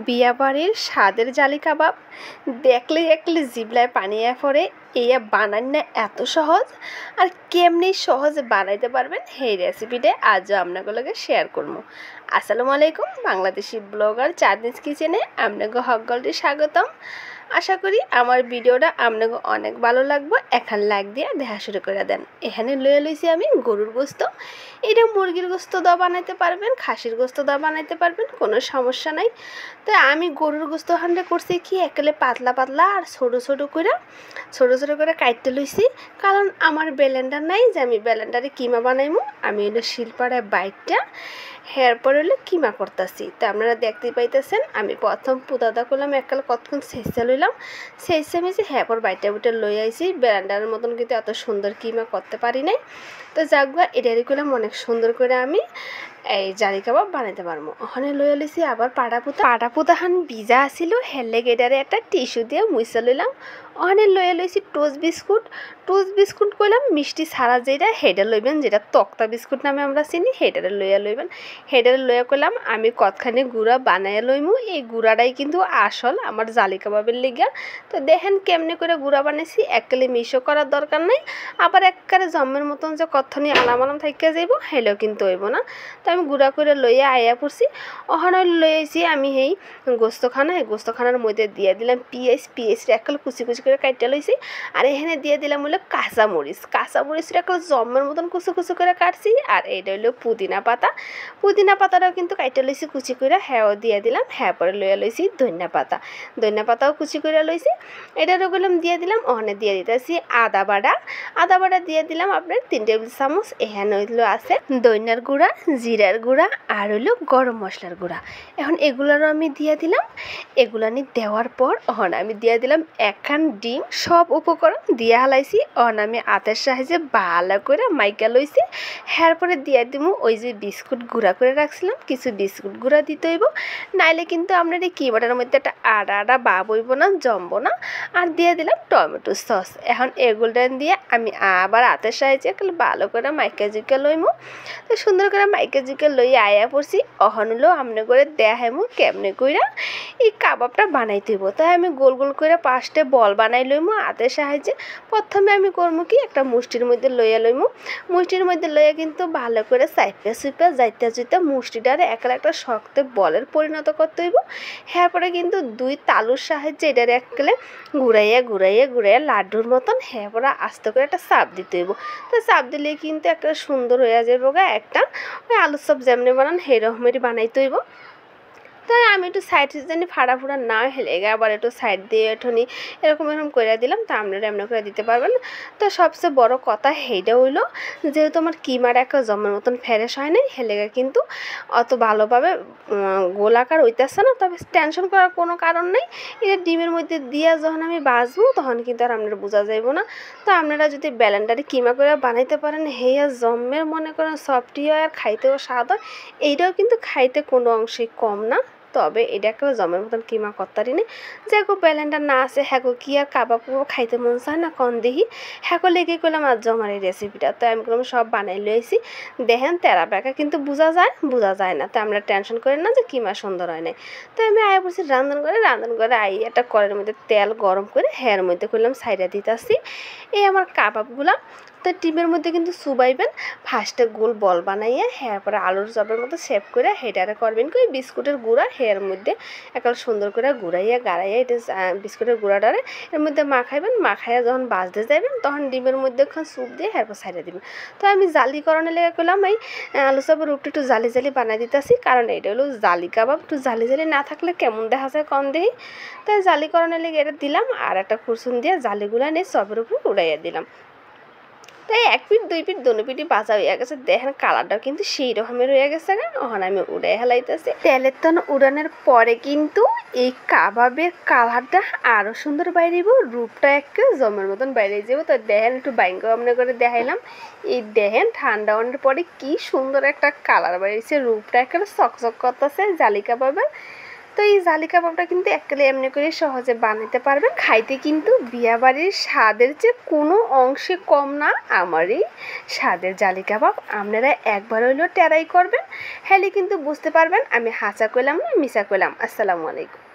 বিয়াবাড়ির স্বাদের জালি কাবাব দেখলে দেখলে জিভলায় পানি পড়ে। এইয়া বানান না এত সহজ, আর কেমনি সহজে বানাইতে পারবেন সেই রেসিপিটা আজও আপনাগুলোকে শেয়ার করবো। আসসালামু আলাইকুম, বাংলাদেশি ব্লগার চাঁদনিস কিচেনে আপনাকে সকলকে স্বাগতম। আশা করি আমার ভিডিওটা আপনাকে অনেক ভালো লাগবে। এখন লাইক দিয়ে দেখা শুরু করে দেন। এখানে লয়ে লইছি আমি গরুর গোস্ত। এটা মুরগির গোস্ত দাও বানাইতে পারবেন, খাসির গোস্ত দাও বানাইতে পারবেন, কোনো সমস্যা নাই। তো আমি গরুর গোস্ত হান্ডে করছি কি একেবারে পাতলা পাতলা আর ছোটো ছোটো করে কাটতে লইছি, কারণ আমার ব্লেন্ডার নাই যে আমি ব্লেন্ডারে কিমা বানাইমু। আমি হলো শিলপাড়ায় বাইকটা এরপর হলো কিমা করতেছি। তো আপনারা দেখতেই পাইতেছেন আমি প্রথম পুদাদা করলাম এককাল কতক্ষণ শেষে লইলাম, শেষে মিশে এরপর বাইটা বুটে লই আইছি। ব্লেন্ডারের মতন কিন্তু এত সুন্দর কিমা করতে পারি নাই। তো যাকবা এটারি করলাম অনেক সুন্দর করে আমি এই জালি কাবাব বানাইতে পারবো। ওখানে লইয়া লইছি আবার পাটা পুতাহান ভিজা আসিল, হেলে গেটারে একটা টিস্যু দিয়ে মুইসা লইলাম। ওখানে লইয়া লইছি টোস্ট বিস্কুট করলাম মিষ্টি ছাড়া যেটা হেডে লইবেন, যেটা তক্তা বিস্কুট নামে আমরা চিনি, হেডারে লইয়া লইবেন। হেডারে লইয়া করলাম আমি কতখানি গুঁড়া বানাইয়া লইমু। এই গুঁড়াটাই কিন্তু আসল আমার জালি কাবাবের লিগা। তো দেখেন কেমনে করে গুঁড়া বানাইছি, এককালে মিশো করার দরকার নাই, আবার একবারে জম্মের মতন যে কতখানি আলাম থাইকা যাইব হেলেও কিন্তু হইব না। তো আমি গুঁড়া করে লইয়া আয়া পড়ছি। ওখানে লইয়াছি আমি এই গোস্তখানা, এই গোস্তখানার মধ্যে দিয়ে দিলাম পিঁয়াজটা এককালে কুচি কুচি করে কাটতে লইছি। আর এখানে দিয়ে দিলাম হলো কাঁচামরিচটা একটু জম্মের মতন কুচি কুচি করে কাটছি। আর এইটা হলো পুদিনা পাতাটাও কিন্তু কাটতে লইছি কুচি করে, হ্যাঁও দিয়ে দিলাম। হ্যাঁ পরে লইয়া লইছি ধনিয়া পাতাও কুচি করে লইছি, এটারও গেলাম দিয়ে দিলাম। ওখানে দিয়ে দিতেছি আদা বাটা দিয়ে দিলাম আপনার 3 টেবিল চামচ। এখানে হইলো আছে ধনিয়ার গুঁড়া, জিরার গুঁড়া আর হইলো গরম মশলার গুঁড়া। এখন এগুলারও আমি দিয়ে দিলাম। এগুলানি দেওয়ার পর ওখানে আমি দিয়ে দিলাম 1 খান ডিম। সব উপকরণ দিয়ে হালাইছি। ওখানে আমি হাতের সাহায্যে ভালো করে মাইকা লইছি। এরপরে দিয়ে দিব ওই যে বিস্কুট গুঁড়া করে রাখছিলাম, কিছু বিস্কুট গুঁড়া দিতে হইব, নাইলে কিন্তু আপনার এই কিমাটার মধ্যে একটা আড়া ভাব হইব না, জমবো না। আর দিয়ে দিলাম টমেটো সস। এখন এগুলো দিয়ে আমি আবার হাতের সাহায্যে ভালো করে মাইকা জুইকা লইমু। তো সুন্দর করে মাইকা জুইকা লই আয়া পড়ছি। অহন হলো আমনে করে দেখাইমু কেমনে কইরা এই কাবাবটা বানাইতে হইব। তাই আমি গোল গোল করে 5টে বল বানাই লইমু হাতের সাহায্যে। প্রথমে আমি করবো কি একটা মুষ্টির মধ্যে লইয়া লইমু। মুষ্টির মধ্যে লইয়া কিন্তু ভালো করে চাইপে চুইপে যাইতে মুষ্টিটারে একটা শক্ত বলের পরিণত করতে হইব। এরপরে কিন্তু 2 তালুর সাহায্যে এটারে এককালে ঘুরাইয়া লাড্ডুর মতন এরপরে আস্তে করে একটা চাপ দিতে হইব। তো চাপ দিলে কিন্তু একটা সুন্দর হয়ে যাবে গা, একটা ওই আলুর চপ যেমনি বানান সেই রকমেরই বানাইতে হইব। তাই আমি একটু সাইড জানি ফাড়া না হেলে গে, আবার একটু সাইড দিয়ে এঠনি এরকম করে দিলাম। তা আপনারা এমনি করে দিতে পারবেন। তো সবচেয়ে বড় কথা সেইটা হইলো, যেহেতু আমার কিমার একটা জমের মতন ফ্রেশ হয় নাই, হেলেগা কিন্তু অত ভালোভাবে গোলাকার হইতেছে না। তবে টেনশন করার কোনো কারণ নেই। এটা ডিমের মধ্যে দিয়ে যখন আমি বাজবো তখন কিন্তু আর আপনারা বোঝা যাইব না। তো আপনারা যদি ব্লেন্ডারে কিমা করে বানাইতে পারেন, হেয়া জম্মের মনে করেন সফটি হয় আর খাইতেও স্বাদ হয়। এইটাও কিন্তু খাইতে কোনো অংশেই কম না। তবে এটা একটা জমের মতন কিমা করতারি নেই। যাগো ব্লেন্ডার না আছে হ্যাগো কি আর কাবাব খাইতে মন চায় না কন দেখি, হ্যাগো লেগে করলাম আর জমার এই রেসিপিটা। তো আমি করলাম সব বানাই লইছি। দেখেন তেরা বেঁকা কিন্তু বোঝা যায় না। তো আমরা টেনশন করেন না যে কিমা সুন্দর হয় নাই। তো আমি আয়া বলছি রান্ধন করে আই একটা কড়াইয়ের মধ্যে তেল গরম করে হেয়ার মধ্যে করলাম সাইডা দিতেছি এই আমার কাবাবগুলা। তো ডিমের মধ্যে কিন্তু চুবাইবেন, ফার্স্টে গোল বল বানাইয়া হ্যাঁ পরে আলুর চপের মতো শেপ করে হেটারে করবেন কি বিস্কুটের গুঁড়া হেয়ার মধ্যে একটা সুন্দর করে গাড়াইয়া এটা বিস্কুটের গুঁড়াটারে এর মধ্যে মাখাইয়া যখন বাজতে যাবেন তখন ডিমের মধ্যে স্যুপ দিয়ে হ্যাঁ সাইডে দিবেন। তো আমি জালি করণে লেগে করলাম এই আলু চপের উপরে একটু জালি বানাই দিতেছি, কারণ এইটা হলো জালি কাবাব। একটু জালি না থাকলে কেমন দেখা যায় কম দেখি। তাই জালি করণে লেগে এটা দিলাম, আর একটা কুরসুন দিয়ে জালিগুলা নিয়ে চপের উপরে উড়াইয়া দিলাম। তাই 1 পিঠ 2 পিঠ দোনো পিঠই ভাজা হয়ে গেছে। দেখেন কালারটাও কিন্তু সেই রকমের হয়ে গেছে। ওখানে আমি উড়াই হেলাইতেছি। তেলের তন উড়ানোর পরে কিন্তু এই কাবাবের কালারটা আরও সুন্দর বাইরেব, রূপটা একটা জমের মতন বাইরে যাবো। তো দেখেন একটু বাইঙ্গ আমনে করে দেখাইলাম। এই দেখেন ঠান্ডা হওয়ার পরে কি সুন্দর একটা কালার বাইরেছে, রূপটা একটা চকচক করতেছে জালি কাবাবের। তো এই জালি কাবাবটা কিন্তু এককালে এমনি করে সহজে বানাতে পারবেন। খাইতে কিন্তু বিয়াবাড়ির স্বাদের চেয়ে কোনো অংশে কম না আমার এই স্বাদের জালি কাবাব। আপনারা একবার হইলেও ট্রাই করবেন, হলে কিন্তু বুঝতে পারবেন আমি হাঁচা কইলাম না মিছা কইলাম। আসসালামু আলাইকুম।